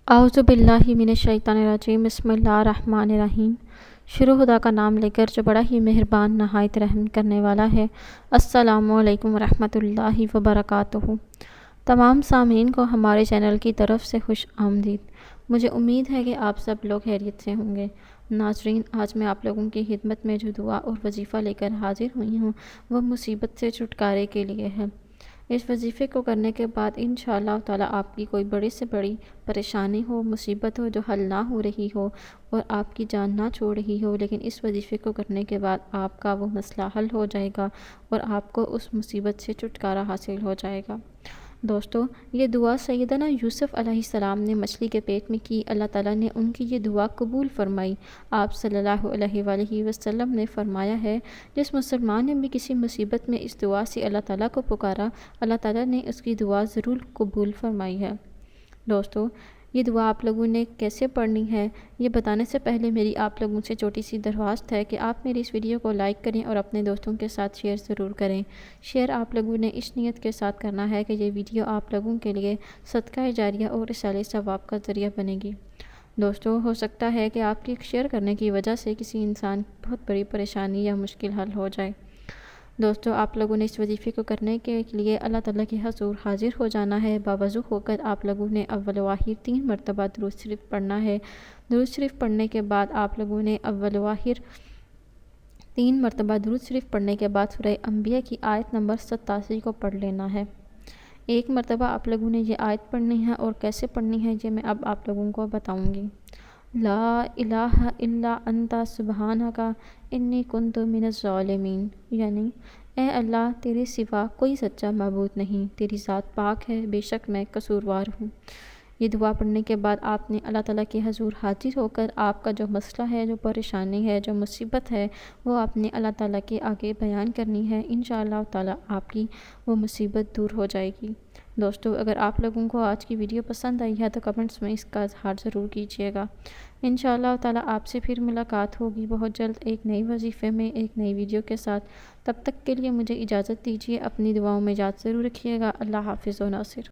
अऊज़ु बिल्लाहि मिनश्शैतानिर्रजीम बिस्मिल्लाहिर्रहमानिर्रहीम। शुरू खुदा का नाम लेकर जो बड़ा ही मेहरबान नहायत रहम करने वाला है। अस्सलामु अलैकुम रहमतुल्लाहि व बरकातुहू। तमाम सामीन को हमारे चैनल की तरफ से खुश आमदीद। मुझे उम्मीद है कि आप सब लोग खैरियत से होंगे। नाज़रीन, आज मैं आप लोगों की खिदमत में जो दुआ और वजीफ़ा लेकर हाजिर हुई हूँ वह मुसीबत से छुटकारे के लिए है। इस वजीफ़े को करने के बाद इंशाअल्लाह ताला आपकी कोई बड़ी से बड़ी परेशानी हो, मुसीबत हो जो हल ना हो रही हो और आपकी जान ना छोड़ रही हो, लेकिन इस वजीफ़े को करने के बाद आपका वो मसला हल हो जाएगा और आपको उस मुसीबत से छुटकारा हासिल हो जाएगा। दोस्तों, ये दुआ सैयदना यूसुफ़ अलैहिस्सलाम ने मछली के पेट में की। अल्लाह ताला ने उनकी ये दुआ कबूल फ़रमाई। आप सल्लल्लाहु अलैहि वसल्लम ने फ़रमाया है, जिस मुसलमान ने भी किसी मुसीबत में इस दुआ से अल्लाह ताला को पुकारा, अल्लाह ताला ने उसकी दुआ ज़रूर कबूल फ़रमाई है। दोस्तों, ये दुआ आप लोगों ने कैसे पढ़नी है ये बताने से पहले मेरी आप लोगों से छोटी सी दरख्वास्त है कि आप मेरी इस वीडियो को लाइक करें और अपने दोस्तों के साथ शेयर ज़रूर करें। शेयर आप लोगों ने इस नीयत के साथ करना है कि ये वीडियो आप लोगों के लिए सदका जारिया और रिसाले सवाब का ज़रिया बनेगी। दोस्तों, हो सकता है कि आपकी शेयर करने की वजह से किसी इंसान की बहुत बड़ी परेशानी या मुश्किल हल हो जाए। दोस्तों, आप लोगों ने इस वजीफ़े को करने के लिए अल्लाह ताला के हुज़ूर हाजिर हो जाना है। बावज़ू होकर आप लोगों ने अव्वल व आखिर 3 मरतबा दुरूद शरीफ पढ़ना है। दुरूद शरीफ पढ़ने के बाद आप लोगों ने अव्वल व आखिर 3 मरतबा दुरूद शरीफ पढ़ने के बाद सूरह अंबिया की आयत नंबर 87 को पढ़ लेना है। एक मरतबा आप लोगों ने ये आयत पढ़नी है और कैसे पढ़नी है ये मैं अब आप लोगों को बताऊँगी। ला इलाहा इल्ला अंता सुबहानका इन्नी कुन्तु मिनज़ ज़ालिमीन, यानी ए अल्लाह, तेरे सिवा कोई सच्चा माबूद नहीं, तेरी ज़ात पाक है, बेशक मैं कसूरवार हूँ। ये दुआ पढ़ने के बाद आपने अल्लाह ताला के हुज़ूर हाजिर होकर आपका जो मसला है, जो परेशानी है, जो मुसीबत है, वो आपने अल्लाह ताला के आगे बयान करनी है। इंशाअल्लाह ताला आपकी वो मुसीबत दूर हो जाएगी। दोस्तों, अगर आप लोगों को आज की वीडियो पसंद आई है तो कमेंट्स में इसका इज़हार ज़रूर कीजिएगा। इंशाअल्लाह ताला आपसे फिर मुलाकात होगी बहुत जल्द एक नई वजीफ़े में, एक नई वीडियो के साथ। तब तक के लिए मुझे इजाज़त दीजिए। अपनी दुआओं में याद ज़रूर रखिएगा। अल्लाह हाफ़िज़ व नासिर।